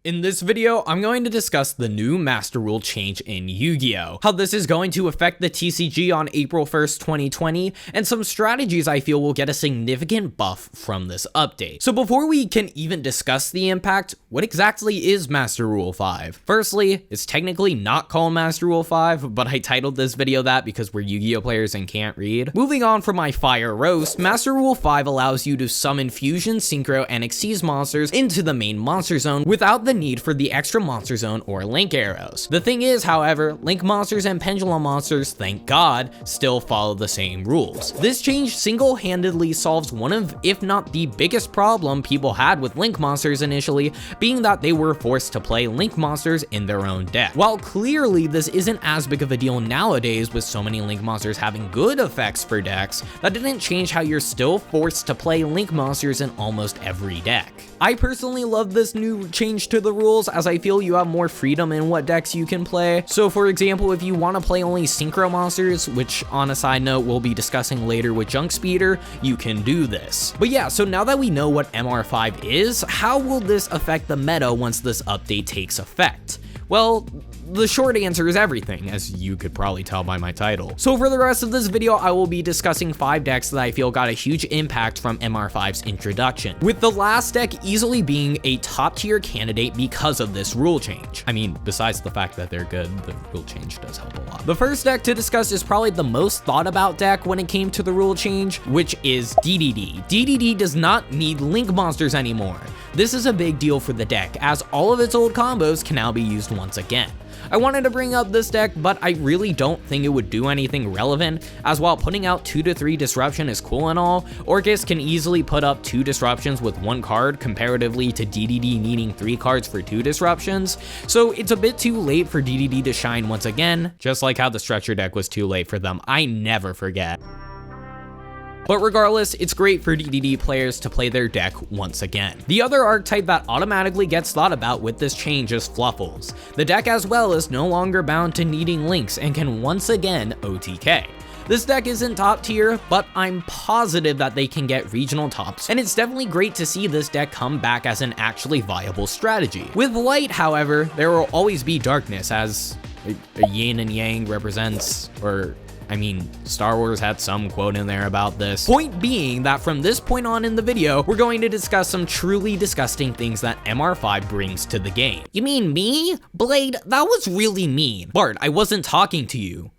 In this video, I'm going to discuss the new Master Rule change in Yu-Gi-Oh!, how this is going to affect the TCG on April 1st, 2020, and some strategies I feel will get a significant buff from this update. So before we can even discuss the impact, what exactly is Master Rule 5? Firstly, it's technically not called Master Rule 5, but I titled this video that because we're Yu-Gi-Oh! Players and can't read. Moving on from my fire roast, Master Rule 5 allows you to summon Fusion, Synchro, and Xyz monsters into the main monster zone without the need for the extra monster zone or link arrows. The thing is, however, link monsters and pendulum monsters, thank God, still follow the same rules. This change single-handedly solves one of, if not the biggest problem people had with link monsters initially, being that they were forced to play link monsters in their own deck. While clearly this isn't as big of a deal nowadays with so many link monsters having good effects for decks, that didn't change how you're still forced to play link monsters in almost every deck. I personally love this new change to the rules, as I feel you have more freedom in what decks you can play. So for example, if you want to play only synchro monsters, which on a side note we'll be discussing later with Junk Speeder, you can do this. But yeah, so now that we know what MR5 is, how will this affect the meta once this update takes effect? Well, the short answer is everything, as you could probably tell by my title. So for the rest of this video, I will be discussing 5 decks that I feel got a huge impact from MR5's introduction, with the last deck easily being a top tier candidate because of this rule change. I mean, besides the fact that they're good, the rule change does help a lot. The first deck to discuss is probably the most thought about deck when it came to the rule change, which is DDD. DDD does not need link monsters anymore. This is a big deal for the deck, as all of its old combos can now be used once again. I wanted to bring up this deck, but I really don't think it would do anything relevant, as while putting out 2 to 3 disruption is cool and all, Orcus can easily put up 2 disruptions with 1 card comparatively to DDD needing 3 cards for 2 disruptions, so it's a bit too late for DDD to shine once again, just like how the Stretcher deck was too late for them. I never forget. But regardless, it's great for DDD players to play their deck once again. The other archetype that automatically gets thought about with this change is Fluffals. The deck as well is no longer bound to needing links and can once again OTK. This deck isn't top tier, but I'm positive that they can get regional tops, and it's definitely great to see this deck come back as an actually viable strategy. With light, however, there will always be darkness, as a yin and yang represents, or I mean, Star Wars had some quote in there about this. Point being that from this point on in the video, we're going to discuss some truly disgusting things that MR5 brings to the game. You mean me? Blade, that was really mean. Bart, I wasn't talking to you.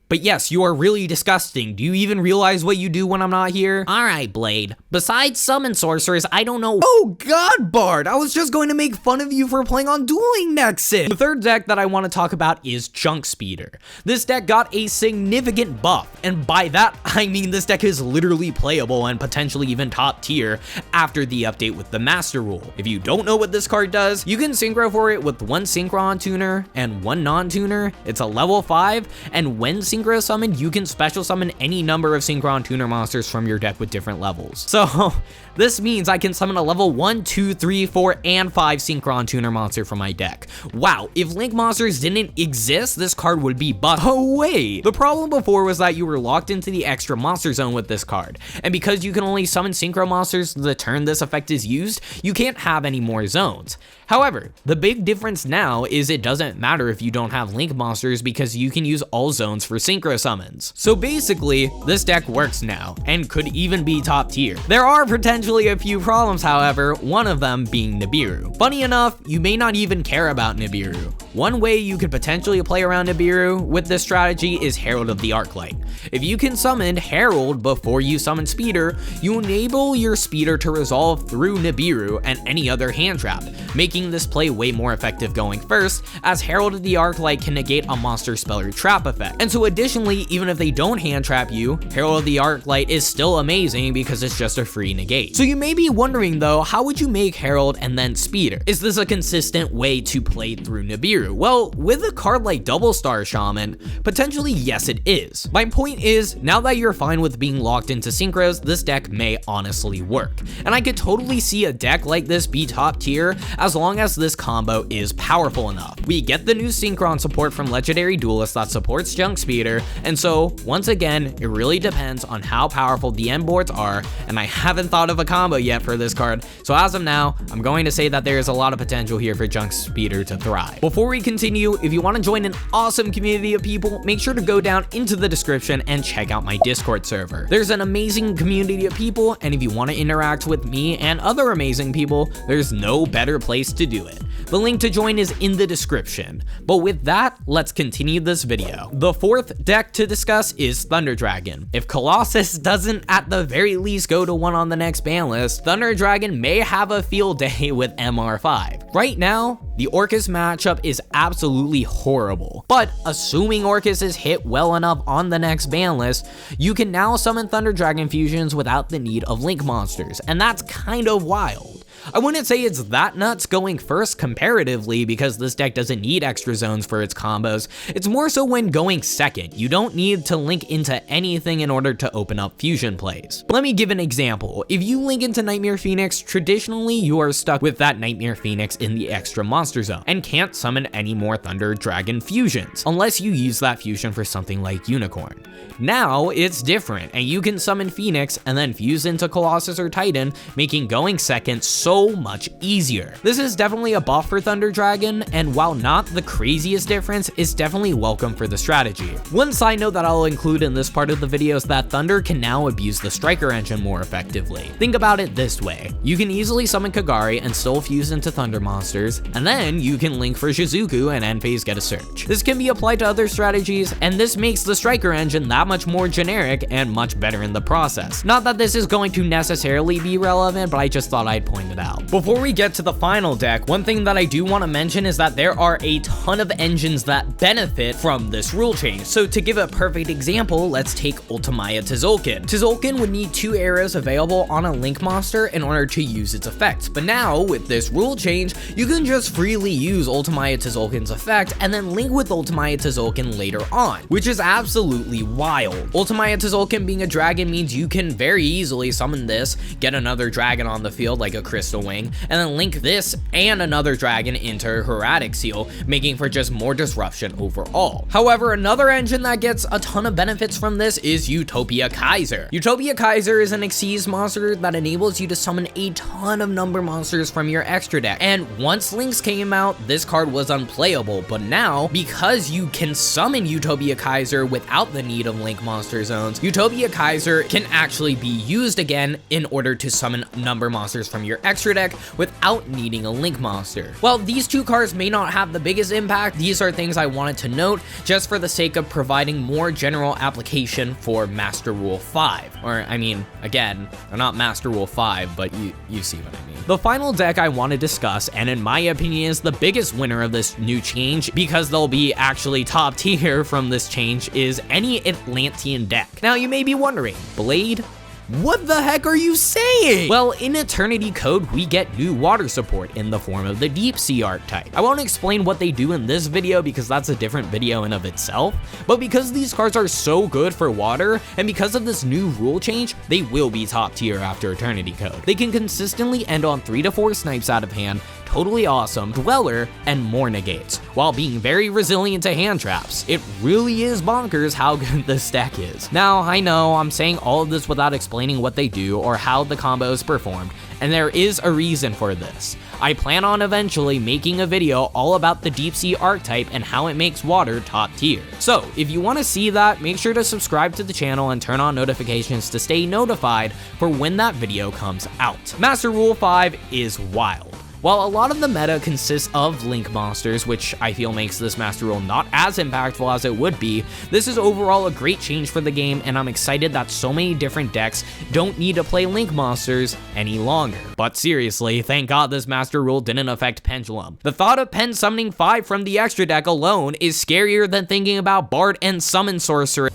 But yes, you are really disgusting. Do you even realize what you do when I'm not here? Alright, Blade. Besides summon sorcerers, I don't know— Oh god, Bart! I was just going to make fun of you for playing on Dueling Nexus! The third deck that I want to talk about is Junk Speeder. This deck got a significant buff, and by that, I mean this deck is literally playable and potentially even top tier after the update with the Master Rule. If you don't know what this card does, you can synchro for it with 1 Synchron tuner and 1 non-tuner. It's a level 5, and when synchro summoned, you can special summon any number of Synchron tuner monsters from your deck with different levels. So this means I can summon a level 1, 2, 3, 4, and 5 Synchron tuner monster from my deck. Wow, if link monsters didn't exist, this card would be busted. Oh wait, the problem before was that you were locked into the extra monster zone with this card, and because you can only summon synchro monsters the turn this effect is used, you can't have any more zones. However, the big difference now is it doesn't matter if you don't have link monsters because you can use all zones for synchro summons. So basically, this deck works now, and could even be top tier. There are potentially a few problems, however, one of them being Nibiru. Funny enough, you may not even care about Nibiru. One way you could potentially play around Nibiru with this strategy is Herald of the Arclight. If you can summon Herald before you summon Speeder, you enable your Speeder to resolve through Nibiru and any other hand trap, making this play way more effective going first, as Herald of the Arclight can negate a monster spell or trap effect. And so additionally, even if they don't hand trap you, Herald of the Arclight is still amazing because it's just a free negate. So you may be wondering though, how would you make Herald and then Speeder? Is this a consistent way to play through Nibiru? true? Well, with a card like Double Star Shaman, potentially yes it is. My point is, now that you're fine with being locked into synchros, this deck may honestly work. And I could totally see a deck like this be top tier as long as this combo is powerful enough. We get the new Synchron support from Legendary Duelist that supports Junk Speeder, and so once again, it really depends on how powerful the end boards are, and I haven't thought of a combo yet for this card, so as of now, I'm going to say that there is a lot of potential here for Junk Speeder to thrive. Before we continue, if you want to join an awesome community of people, make sure to go down into the description and check out my Discord server. There's an amazing community of people, and if you want to interact with me and other amazing people, there's no better place to do it. The link to join is in the description. But with that, let's continue this video. The fourth deck to discuss is Thunder Dragon. If Colossus doesn't at the very least go to 1 on the next ban list, Thunder Dragon may have a field day with MR5. Right now, the Orcus matchup is absolutely horrible, but assuming Orcus is hit well enough on the next ban list, you can now summon Thunder Dragon fusions without the need of Link monsters, and that's kind of wild. I wouldn't say it's that nuts going first comparatively because this deck doesn't need extra zones for its combos. It's more so when going second. You don't need to link into anything in order to open up fusion plays. Let me give an example. If you link into Nightmare Phoenix, traditionally you are stuck with that Nightmare Phoenix in the extra monster zone and can't summon any more Thunder Dragon fusions unless you use that fusion for something like Unicorn. Now it's different and you can summon Phoenix and then fuse into Colossus or Titan, making going second so much easier. This is definitely a buff for Thunder Dragon, and while not the craziest difference, it's definitely welcome for the strategy. One side note that I'll include in this part of the video is that Thunder can now abuse the Striker engine more effectively. Think about it this way. You can easily summon Kagari and still fuse into Thunder monsters, and then you can link for Shizuku and end phase get a search. This can be applied to other strategies, and this makes the Striker engine that much more generic and much better in the process. Not that this is going to necessarily be relevant, but I just thought I'd point it out. Before we get to the final deck, one thing that I do want to mention is that there are a ton of engines that benefit from this rule change. So to give a perfect example, let's take Ultimaya Tzolk'in. Tzolk'in would need 2 arrows available on a Link monster in order to use its effects, but now with this rule change, you can just freely use Ultimaya Tzolk'in's effect and then link with Ultimaya Tzolk'in later on, which is absolutely wild. Ultimaya Tzolk'in being a dragon means you can very easily summon this, get another dragon on the field like a Crystal Wing, and then link this and another dragon into Hieratic Seal, making for just more disruption overall. However, another engine that gets a ton of benefits from this is Utopia Kaiser. Utopia Kaiser is an Xyz monster that enables you to summon a ton of number monsters from your extra deck, and once links came out, this card was unplayable, but now, because you can summon Utopia Kaiser without the need of link monster zones, Utopia Kaiser can actually be used again in order to summon number monsters from your extra deck without needing a link monster. While these 2 cards may not have the biggest impact, these are things I wanted to note just for the sake of providing more general application for Master Rule 5. Or, I mean, again, they're not Master Rule 5, but you see what I mean. The final deck I want to discuss, and in my opinion is the biggest winner of this new change, because they'll be actually top tier from this change, is any Atlantean deck. Now you may be wondering, Blade? What the heck are you saying? Well, in Eternity Code, we get new water support in the form of the Deep Sea archetype. I won't explain what they do in this video because that's a different video in of itself, but because these cards are so good for water, and because of this new rule change, they will be top tier after Eternity Code. They can consistently end on 3 to 4 snipes out of hand, Totally Awesome, Dweller, and more negates, while being very resilient to hand traps. It really is bonkers how good this deck is. Now, I know I'm saying all of this without explaining what they do or how the combo is performed, and there is a reason for this. I plan on eventually making a video all about the Deep Sea archetype and how it makes water top tier. So, if you want to see that, make sure to subscribe to the channel and turn on notifications to stay notified for when that video comes out. Master Rule 5 is wild. While a lot of the meta consists of Link monsters, which I feel makes this Master Rule not as impactful as it would be, this is overall a great change for the game, and I'm excited that so many different decks don't need to play Link monsters any longer. But seriously, thank God this Master Rule didn't affect Pendulum. The thought of Pen summoning 5 from the extra deck alone is scarier than thinking about Bard and Summon Sorcerer.